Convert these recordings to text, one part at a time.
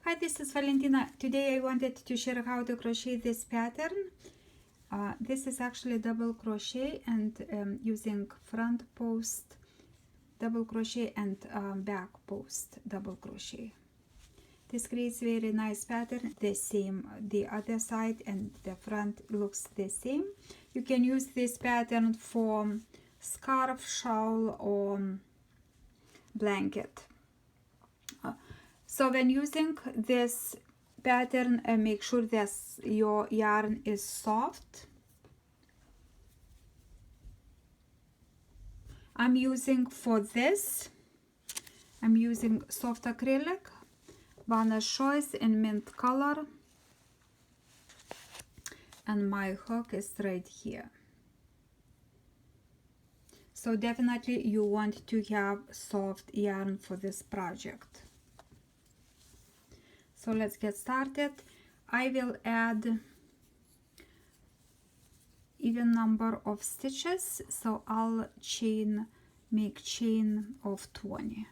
Hi, this is Valentina. Today I wanted to share how to crochet this pattern. This is actually double crochet and using front post double crochet and back post double crochet. This creates very nice pattern, the same, the other side and the front looks the same. You can use this pattern for scarf, shawl or blanket. So when using this pattern, make sure that your yarn is soft. I'm using for this, I'm using soft acrylic, Vanna's Choice in mint color, and my hook is right here. So definitely you want to have soft yarn for this project. So let's get started. I will add even number of stitches, so I'll make chain of 20.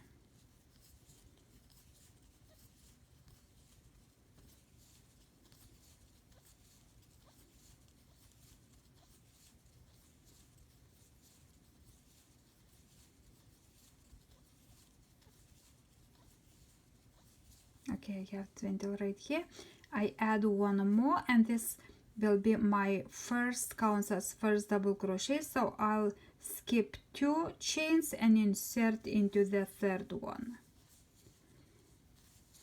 Okay, I have 20 right here. I add one more and this will be my first, counts as first double crochet, so I'll skip 2 chains and insert into the third one.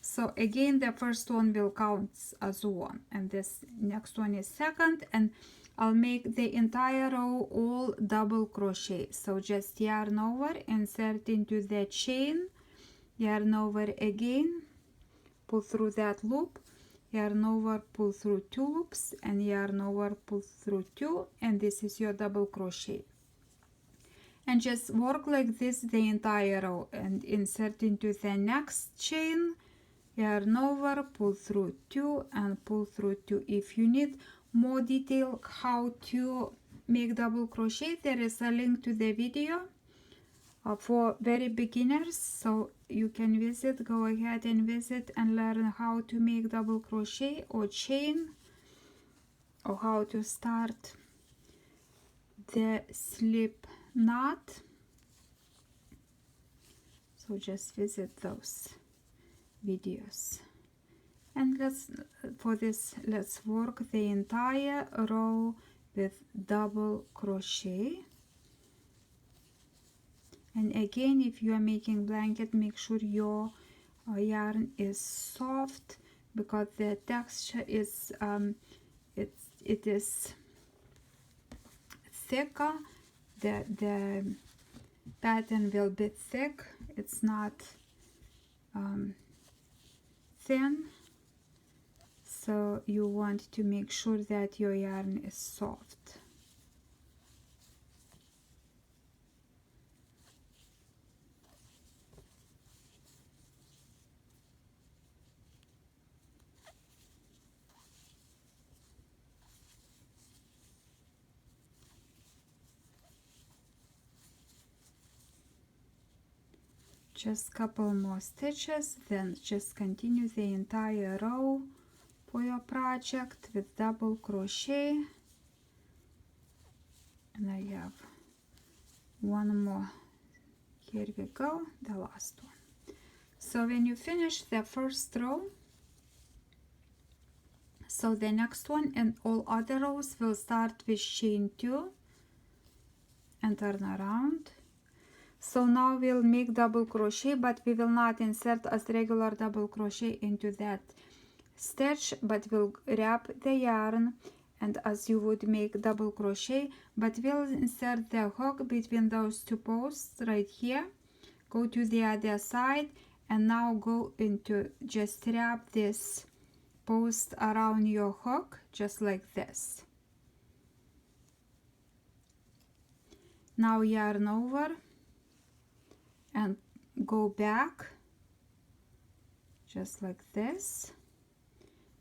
So again the first one will count as 1 and this next one is second, and I'll make the entire row all double crochet. So just yarn over, insert into the chain, yarn over again, pull through that loop, yarn over, pull through 2 loops, and yarn over, pull through 2, and this is your double crochet. And just work like this the entire row and insert into the next chain, yarn over, pull through 2 and pull through 2. If you need more detail how to make double crochet, there is a link to the video for very beginners, so you can visit, go ahead and visit and learn how to make double crochet or chain, or how to start the slip knot. So just visit those videos. And let's work the entire row with double crochet. And again, if you are making blanket, make sure your yarn is soft, because the texture is it is thicker. The pattern will be thick. It's not thin. So you want to make sure that your yarn is soft. Just couple more stitches, then just continue the entire row for your project with double crochet. And I have one more. Here we go, the last one. So when you finish the first row, so the next one and all other rows will start with chain 2 and turn around. So now we'll make double crochet, but we will not insert as regular double crochet into that stitch, but we'll wrap the yarn and as you would make double crochet, but we'll insert the hook between those 2 posts right here, go to the other side, and now go into, just wrap this post around your hook just like this. Now yarn over and go back just like this.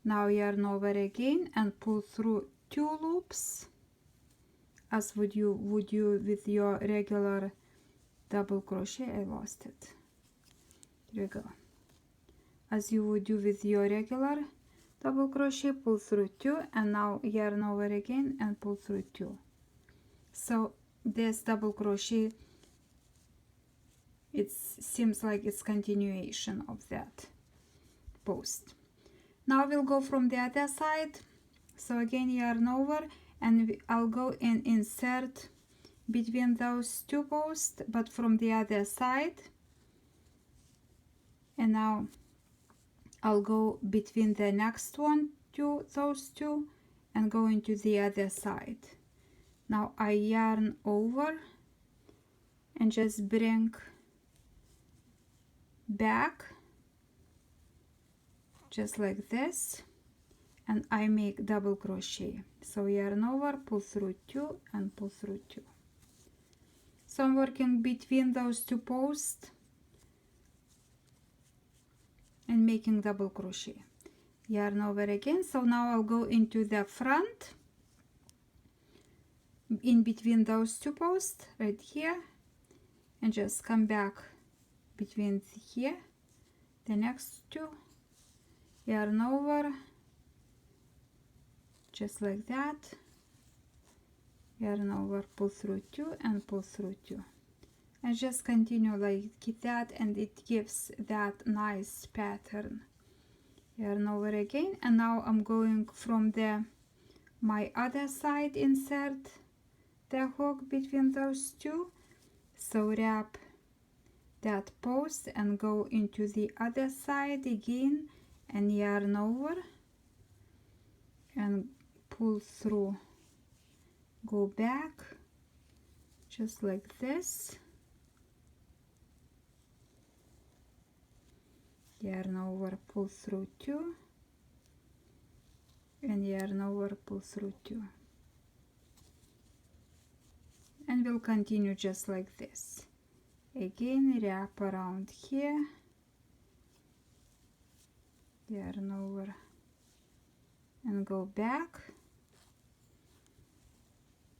Now yarn over again and pull through 2 loops as would you with your regular double crochet. I lost it. Here we go. as you would do with your regular double crochet, pull through 2, and now yarn over again and pull through 2. So this double crochet, it seems like it's continuation of that post. Now we'll go from the other side. So again, yarn over, and I'll go and insert between those two posts, but from the other side. And now I'll go between the next one to those two and go into the other side. Now I yarn over and just bring back just like this, and I make double crochet. So yarn over, pull through 2 and pull through 2. So I'm working between those two posts and making double crochet. Yarn over again. So now I'll go into the front in between those two posts right here, and just come back between here, the next two, yarn over just like that, yarn over, pull through 2 and pull through 2, and just continue like that, and it gives that nice pattern. Yarn over again, and now I'm going from the my other side, insert the hook between those two, so wrap that post and go into the other side again and yarn over and pull through, go back just like this, yarn over, pull through 2, and yarn over, pull through 2, and we'll continue just like this. Again, wrap around here, yarn over and go back,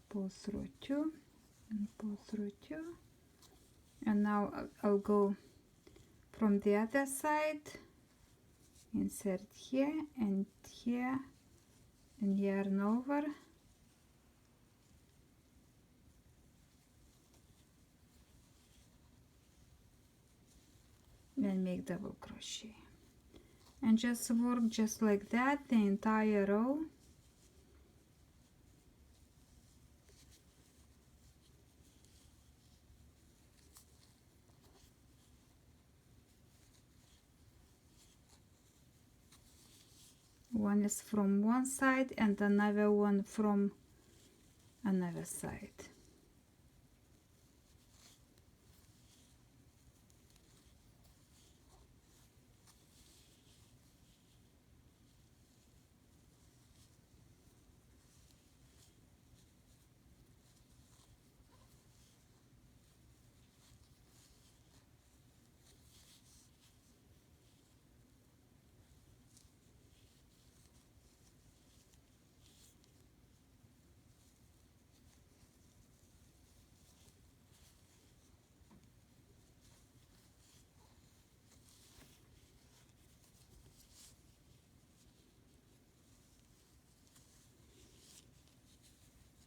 pull through 2 and pull through 2, and now I'll go from the other side, insert here and here, and yarn over and make double crochet, and just work just like that the entire row. One is from one side and another one from another side.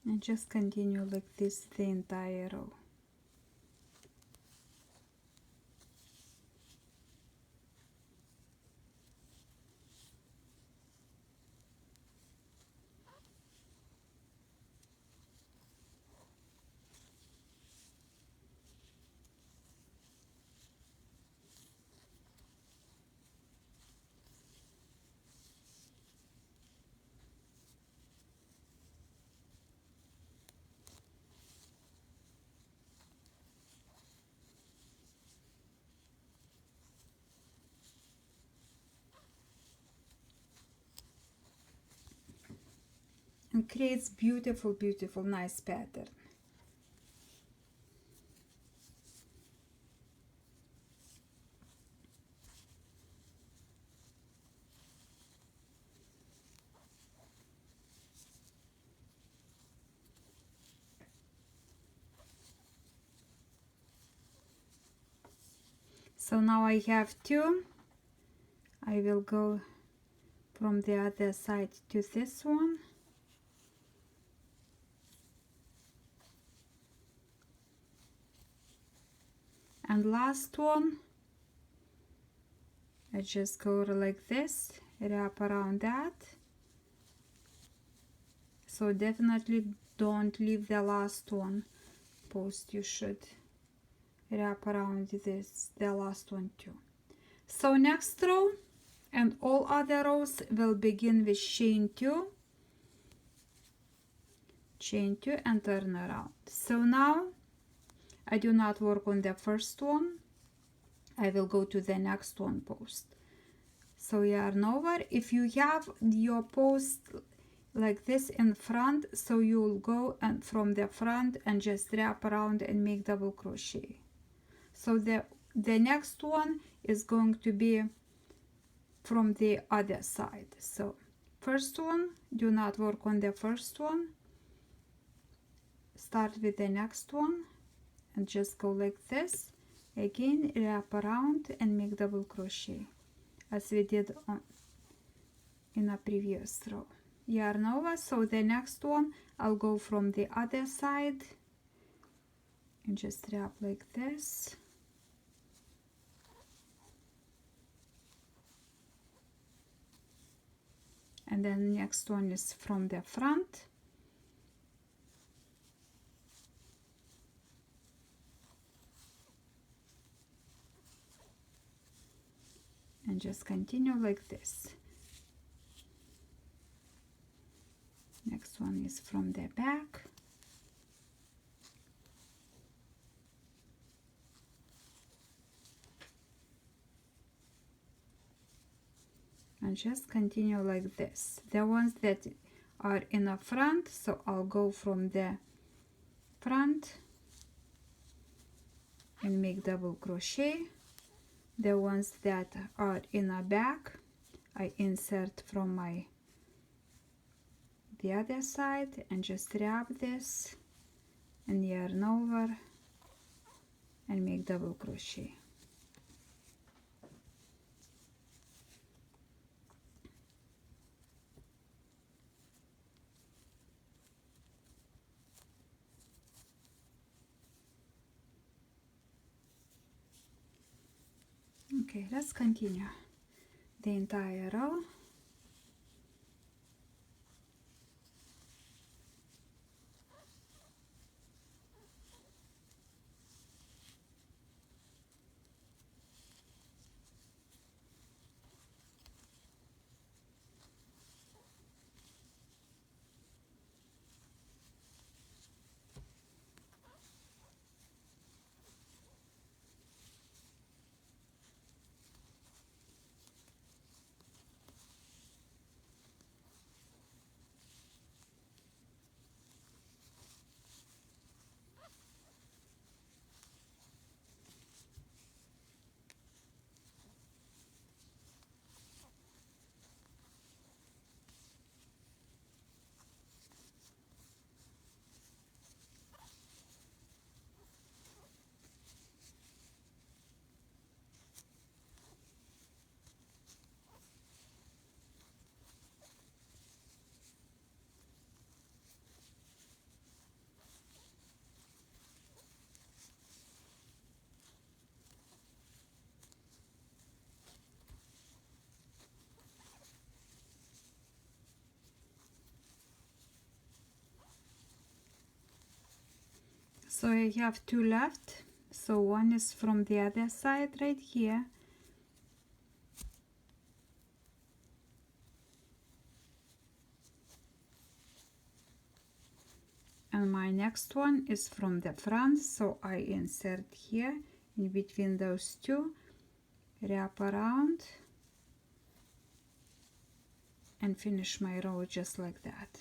And just continue like this the entire row. And creates beautiful, beautiful, nice pattern. So now I have two. I will go from the other side to this one. And last one, I just go like this, wrap around that. So definitely don't leave the last one post. You should wrap around this, the last one too. So next row and all other rows will begin with chain 2, and turn around. So now I do not work on the first one. I will go to the next one post. So yarn over. If you have your post like this in front, so you will go and from the front and just wrap around and make double crochet. So the next one is going to be from the other side. So first one, do not work on the first one, start with the next one and just go like this. Again, wrap around and make double crochet as we did in a previous row. Yarn over. So the next one I'll go from the other side and just wrap like this. And then next one is from the front. And just continue like this. Next one is from the back. And just continue like this. The ones that are in the front, so I'll go from the front and make double crochet. The ones that are in the back, I insert from the other side and just wrap this and yarn over and make double crochet. Okay, let's continue the entire row. So I have two left. So one is from the other side right here. And my next one is from the front, so I insert here in between those two, wrap around and finish my row just like that.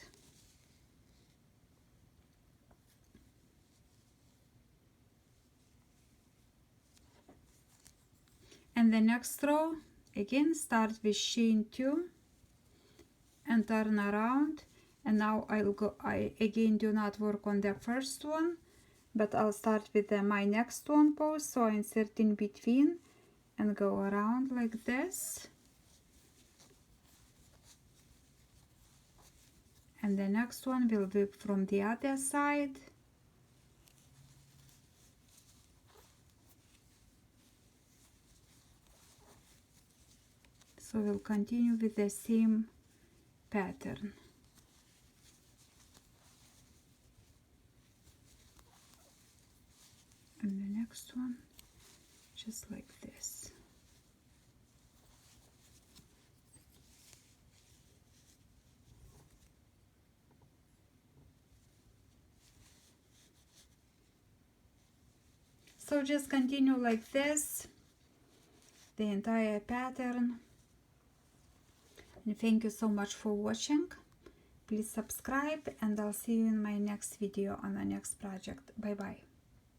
And the next row, again start with chain 2 and turn around. And now I again do not work on the first one, but I'll start with my next one post. So I insert in between and go around like this. and the next one will be from the other side. So we'll continue with the same pattern. And the next one, just like this. So just continue like this, the entire pattern. And thank you so much for watching. Please subscribe, and I'll see you in my next video on the next project. Bye bye.